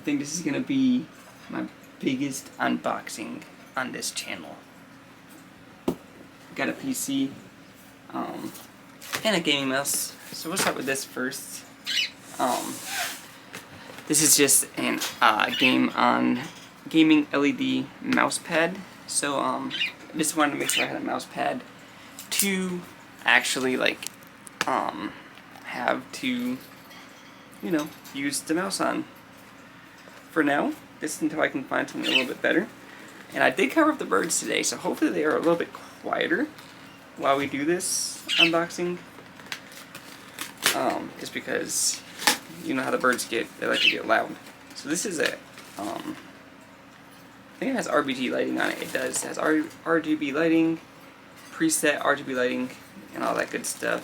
think this is gonna be my biggest unboxing on this channel. Got a PC, and a gaming mouse. So we'll start with this first. This is just an gaming LED mouse pad. So I just wanted to make sure I had a mouse pad to actually have to, use the mouse on. For now, just until I can find something a little bit better. And I did cover up the birds today, so hopefully they are a little bit quieter while we do this unboxing. Just because you know how the birds get, they like to get loud. So this is I think it has RGB lighting on it. It does. It has RGB lighting, preset RGB lighting, and all that good stuff.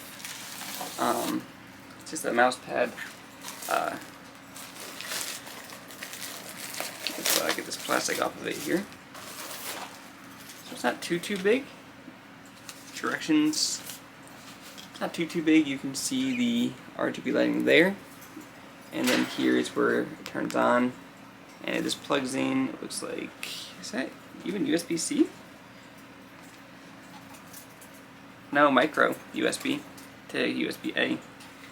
It's just a mouse pad. So I get this plastic off of it here. So it's not too big. Directions. Not too big. You can see the RGB lighting there. And then here is where it turns on. And it just plugs in. It looks like, is that even USB-C? No, micro USB to USB-A.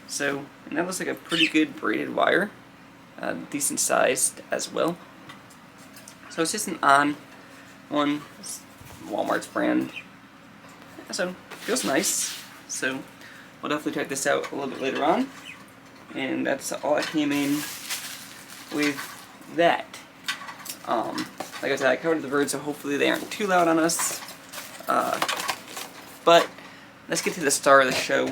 So, and that looks like a pretty good braided wire. Decent sized as well. So it's just an on one, Walmart's brand. So, feels nice. So, we'll definitely check this out a little bit later on. And that's all I came in with that. Like I said, I covered the birds, so hopefully they aren't too loud on us. But let's get to the star of the show,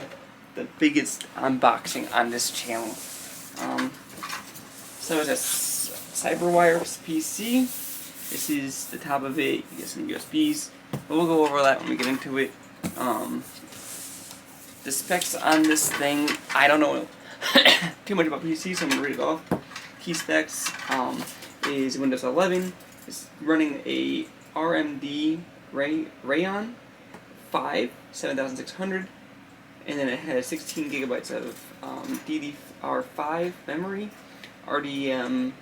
the biggest unboxing on this channel. So it's a CyberWire PC. This is the top of it. You get some USBs, but we'll go over that when we get into it. The specs on this thing, I don't know too much about PC, so I'm gonna read it off. Key specs is Windows 11. It's running a AMD Radeon 5 7600, and then it has 16 gigabytes of DDR5 memory. AMD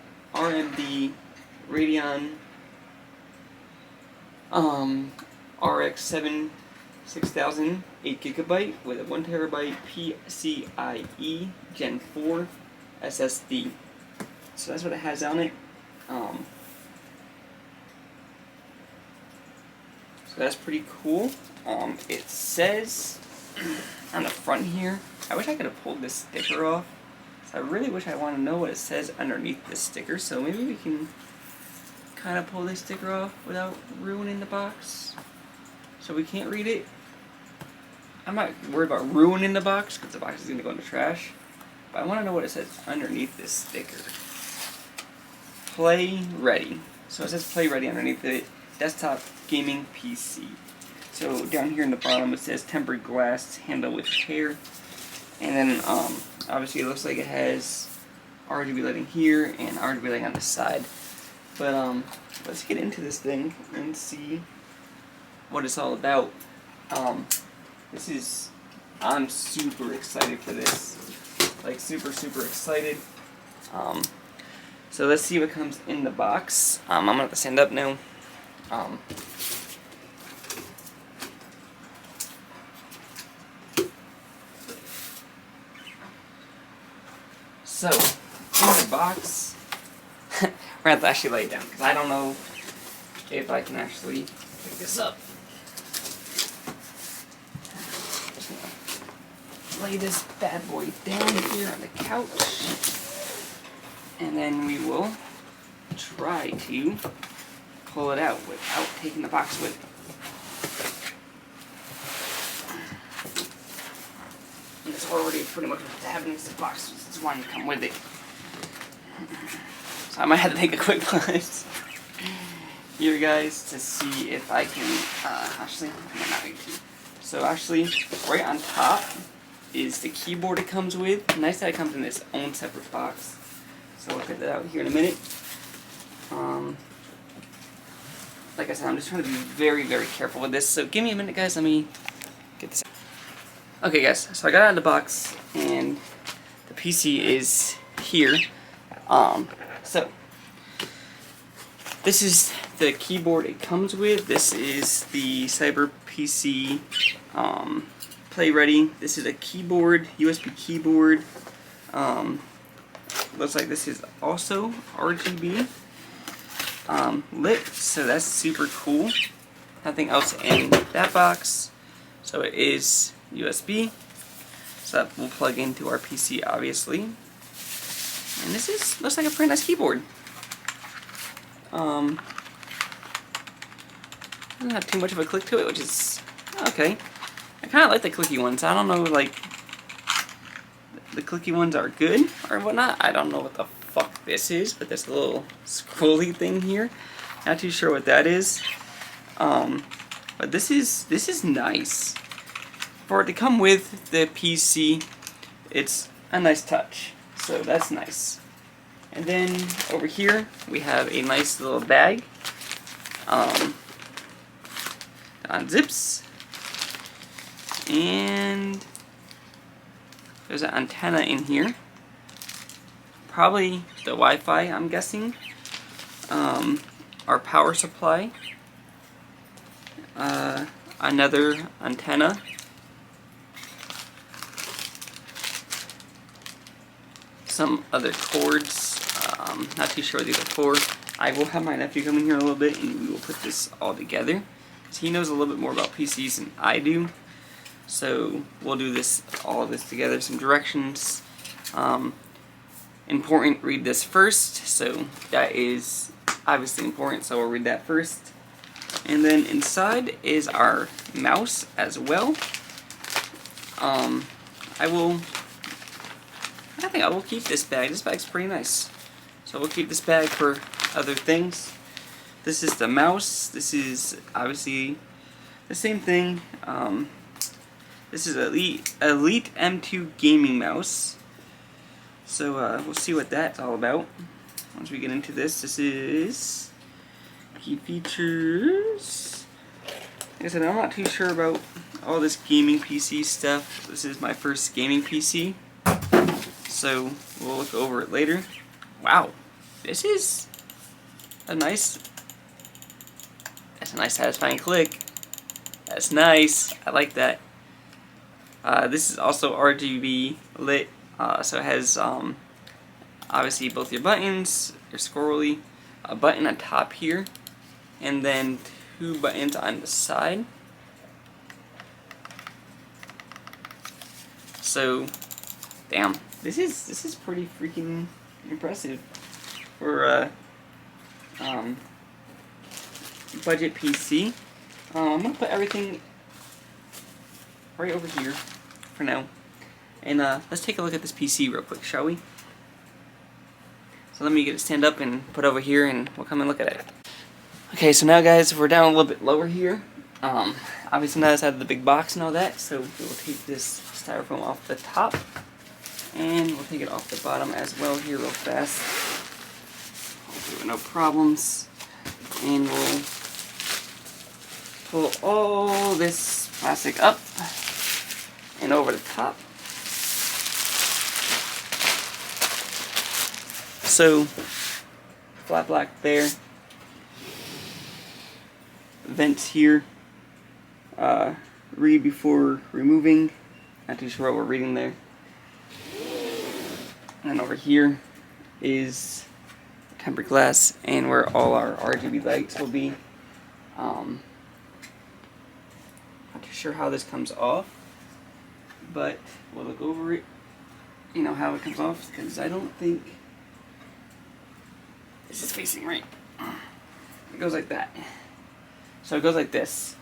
Radeon RX 7 6000 8GB with a 1TB PCIe Gen 4 SSD. So that's what it has on it. So that's pretty cool. It says on the front here, I wish I could have pulled this sticker off. So I really wish I want to know what it says underneath this sticker. So maybe we can kind of pull this sticker off without ruining the box. So we can't read it. I'm not worried about ruining the box because the box is going to go in the trash. But I want to know what it says underneath this sticker. Play Ready. So it says Play Ready underneath it. Desktop gaming PC. So down here in the bottom it says tempered glass, handle with care. And then obviously it looks like it has RGB lighting here and RGB lighting on the side. But let's get into this thing and see what it's all about. I'm super excited for this. Like super excited. So let's see what comes in the box. I'm gonna have to stand up now. So, in the box, we're gonna have to actually lay it down because I don't know if I can actually pick this up. Just gonna lay this bad boy down here on the couch, and then we will try to pull it out without taking the box with it. And it's already pretty much what having this box. Just wanted to come with it. So I might have to take a quick pause here, guys, to see if I can actually. I might not need to. So actually, right on top is the keyboard it comes with. Nice that it comes in its own separate box. So we'll get that out here in a minute. Like I said, I'm just trying to be very careful with this. So give me a minute, guys. Let me get this out. Okay, guys. So I got it out of the box, and the PC is here. So this is the keyboard it comes with. This is the Cyber PC Play Ready. This is a keyboard, USB keyboard. Looks like this is also RGB lit, so that's super cool. Nothing else in that box. So it is USB. So that will plug into our PC, obviously. And this looks like a pretty nice keyboard. Doesn't have too much of a click to it, which is okay. I kind of like the clicky ones. I don't know, like, the clicky ones are good or whatnot. I don't know what the fuck this is, but there's a little scrolly thing here. Not too sure what that is. But this is nice. For it to come with the PC, it's a nice touch. So that's nice. And then over here we have a nice little bag. Unzips. And there's an antenna in here. Probably the Wi-Fi, I'm guessing. Our power supply. Another antenna. Some other cords. Not too sure what these are for. I will have my nephew come in here in a little bit and we will put this all together. So he knows a little bit more about PCs than I do. So we'll do all of this together. Some directions. Important, read this first. So that is obviously important, so we'll read that first. And then inside is our mouse as well. I think I will keep this bag. This bag's pretty nice. So we'll keep this bag for other things. This is the mouse. This is obviously the same thing. This is Elite M2 gaming mouse. So we'll see what that's all about once we get into this. This is key features. Like I said, I'm not too sure about all this gaming PC stuff. This is my first gaming PC. So we'll look over it later. Wow, this is that's a nice satisfying click. That's nice. I like that. This is also RGB lit, so it has obviously both your buttons, your scrolly, a button on top here, and then 2 buttons on the side. So, damn, this is pretty freaking impressive for budget PC. I'm gonna put everything right over here for now, and let's take a look at this PC real quick, shall we? So let me get it stand up and put over here, and we'll come and look at it. Okay, so now guys, we're down a little bit lower here. Obviously now it's out of the big box and all that, so we'll take this styrofoam off the top, and we'll take it off the bottom as well here real fast. Hopefully no problems. And we'll pull all this plastic up and over the top. So, flat black there. Vents here. Read before removing. Not too sure what we're reading there. And then over here is tempered glass, and where all our RGB lights will be. Not too sure how this comes off, but we'll look over it, you know, how it comes off, because I don't think this is facing right. It goes like that. So it goes like this.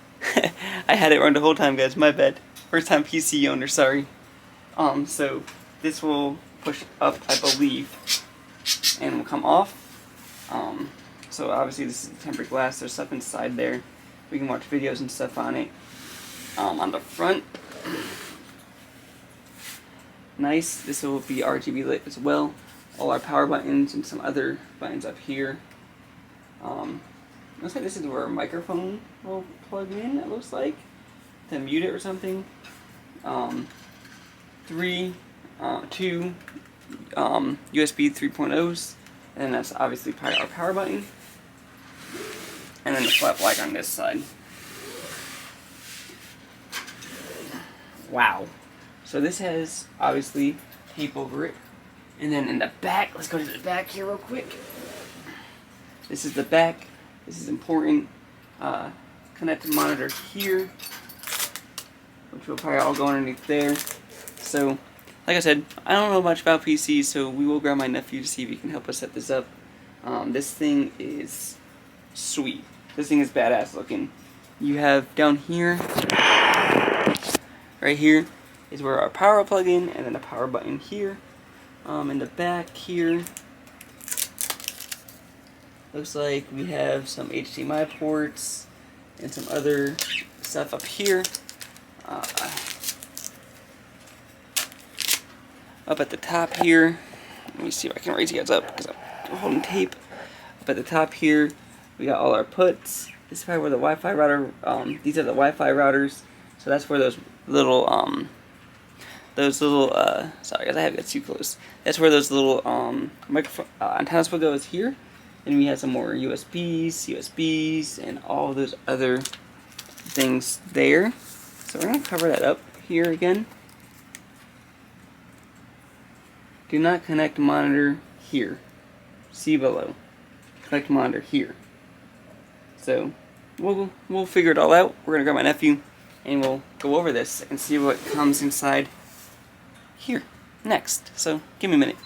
I had it run the whole time, guys, my bad. First time PC owner, sorry. So this will push up, I believe, and will come off. So obviously this is tempered glass, there's stuff inside there. We can watch videos and stuff on it. On the front, nice, this will be RGB lit as well. All our power buttons and some other buttons up here. Looks like this is where a microphone will plug in, it looks like, to mute it or something. 2 USB 3.0s, and that's obviously our power button. and then the flat black on this side. Wow. So this has, obviously, tape over it. And then in the back, let's go to the back here real quick. This is the back. This is important. Connect the monitor here, which will probably all go underneath there. So, like I said, I don't know much about PCs, so we will grab my nephew to see if he can help us set this up. This thing is sweet. This thing is badass looking. You have down here, right here, is where our power plug in, and then the power button here. In the back here, looks like we have some HDMI ports and some other stuff up here. Up at the top here, let me see if I can raise you guys up because I'm holding tape. Up at the top here, we got all our puts. This is probably where the Wi-Fi router, these are the Wi-Fi routers. So that's where those little, sorry guys, I have it too close. That's where those little microphone antennas will go is here. And we have some more USBs, and all those other things there. So we're going to cover that up here again. Do not connect monitor here. See below. Connect monitor here. So we'll figure it all out. We're going to grab my nephew and we'll go over this and see what comes inside here next. So give me a minute.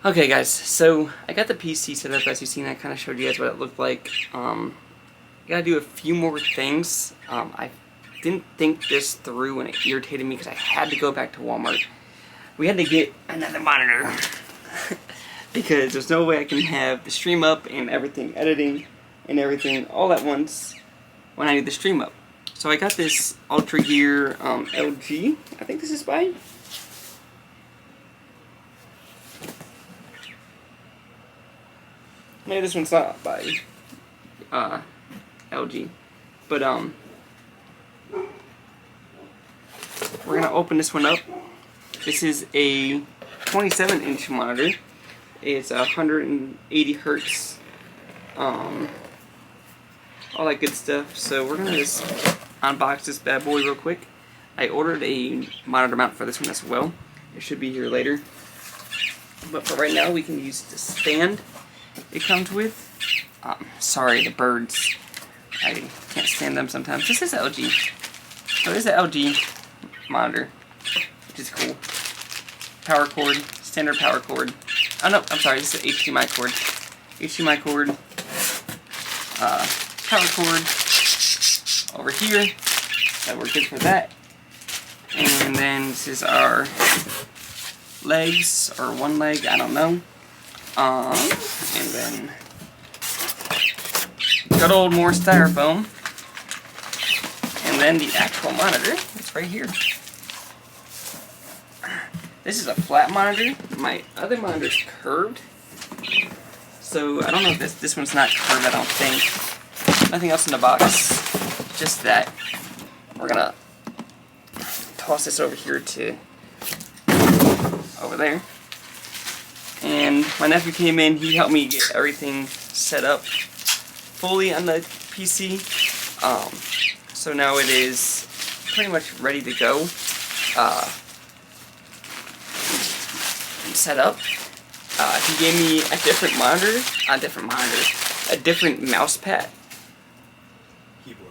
Okay guys, so I got the PC set up. As you've seen, I kind of showed you guys what it looked like. Gotta do a few more things. I didn't think this through and it irritated me because I had to go back to Walmart. We had to get another monitor because there's no way I can have the stream up and everything, editing and everything all at once when I need the stream up. So I got this Ultra Gear LG, I think this is by. Maybe this one's not by LG, but we're gonna open this one up. This is a 27-inch monitor. It's 180 hertz, all that good stuff. So we're gonna just unbox this bad boy real quick. I ordered a monitor mount for this one as well. It should be here later. But for right now, we can use the stand it comes with. Sorry, the birds. I can't stand them sometimes. This is LG. So this is an LG monitor, which is cool. Power cord, standard power cord. Oh no, I'm sorry, this is an HDMI cord. HDMI cord, power cord over here. So we're good for that. And then this is our legs, or one leg, I don't know. And then good old more styrofoam. And then the actual monitor, it's right here. This is a flat monitor. My other monitor is curved. So I don't know if this one's not curved, I don't think. Nothing else in the box. Just that. We're gonna toss this over here to over there. And my nephew came in, he helped me get everything set up fully on the PC. So now it is pretty much ready to go. Set up. He gave me a different mouse pad.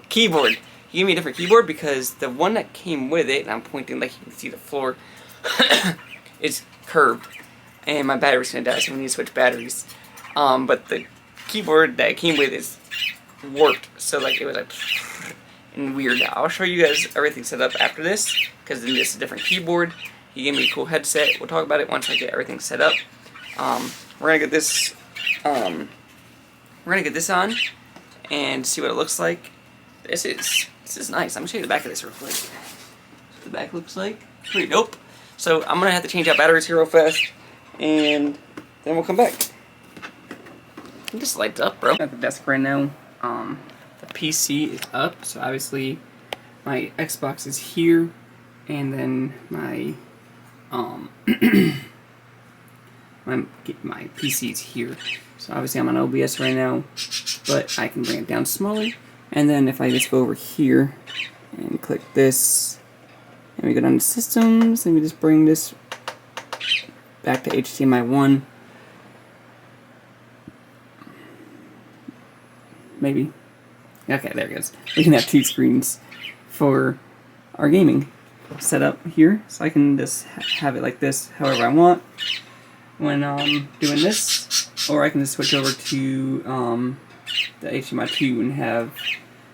Keyboard. He gave me a different keyboard because the one that came with it, and I'm pointing like you can see the floor, is curved. And my battery's gonna die, so we need to switch batteries. But the keyboard that it came with is warped, so like it was like and weird. I'll show you guys everything set up after this, because then this is a different keyboard. He gave me a cool headset. We'll talk about it once I get everything set up. We're gonna get this. We're gonna get this on, and see what it looks like. This is nice. I'm gonna show you the back of this real quick. That's what the back looks like. Pretty dope. So I'm gonna have to change out batteries here real fast, and then we'll come back. It just lights up, bro. I'm at the desk right now. The PC is up, so obviously my Xbox is here, and then my my PC is here. So obviously I'm on OBS right now, but I can bring it down smaller. And then if I just go over here and click this, and we go down to systems, and we just bring this back to HDMI 1. Maybe. Okay, there it goes. We can have 2 screens for our gaming setup here. So I can just have it like this however I want when doing this. Or I can just switch over to the HDMI 2 and have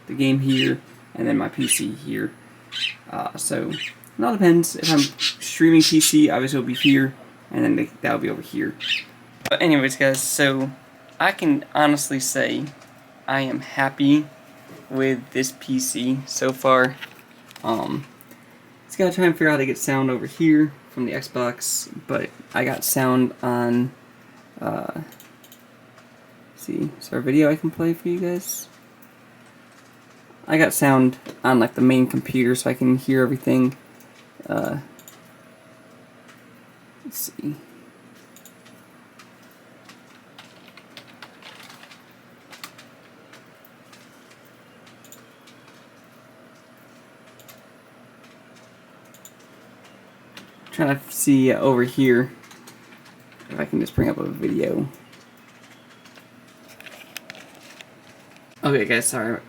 the game here and then my PC here. So it all depends. If I'm streaming PC, obviously it'll be here, and then that'll be over here. But anyways, guys, so I can honestly say I am happy with this PC so far. Just gotta try and figure out how to get sound over here from the Xbox, but I got sound on. See, is there a video I can play for you guys? I got sound on like the main computer, so I can hear everything. Let's see. Trying to see over here if I can just bring up a video. Okay, guys, sorry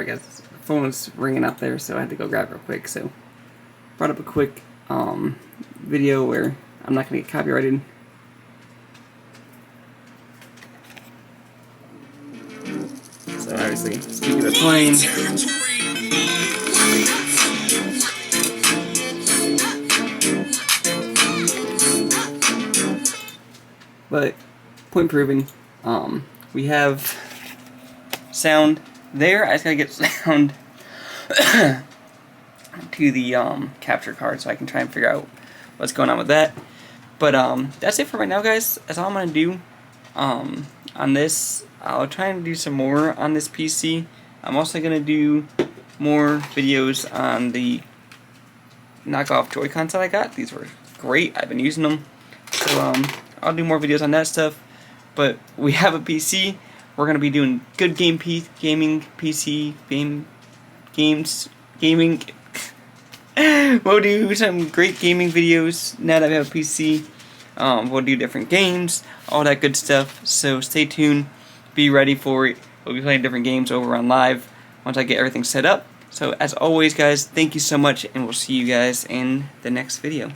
guys. The phone was ringing up there, so I had to go grab it real quick. So brought up a quick video where I'm not gonna get copyrighted. So obviously, speaking of playing. But point proving, we have sound there. I just gotta get sound to the capture card so I can try and figure out what's going on with that. But that's it for right now, guys. That's all I'm gonna do on this. I'll try and do some more on this PC. I'm also gonna do more videos on the knockoff Joy-Cons that I got. These were great. I've been using them. So I'll do more videos on that stuff. But we have a PC. We're gonna be doing good gaming PC gaming. We'll do some great gaming videos now that we have a PC. We'll do different games, all that good stuff. So stay tuned. Be ready for it. We'll be playing different games over on live once I get everything set up. So as always, guys, thank you so much, and we'll see you guys in the next video.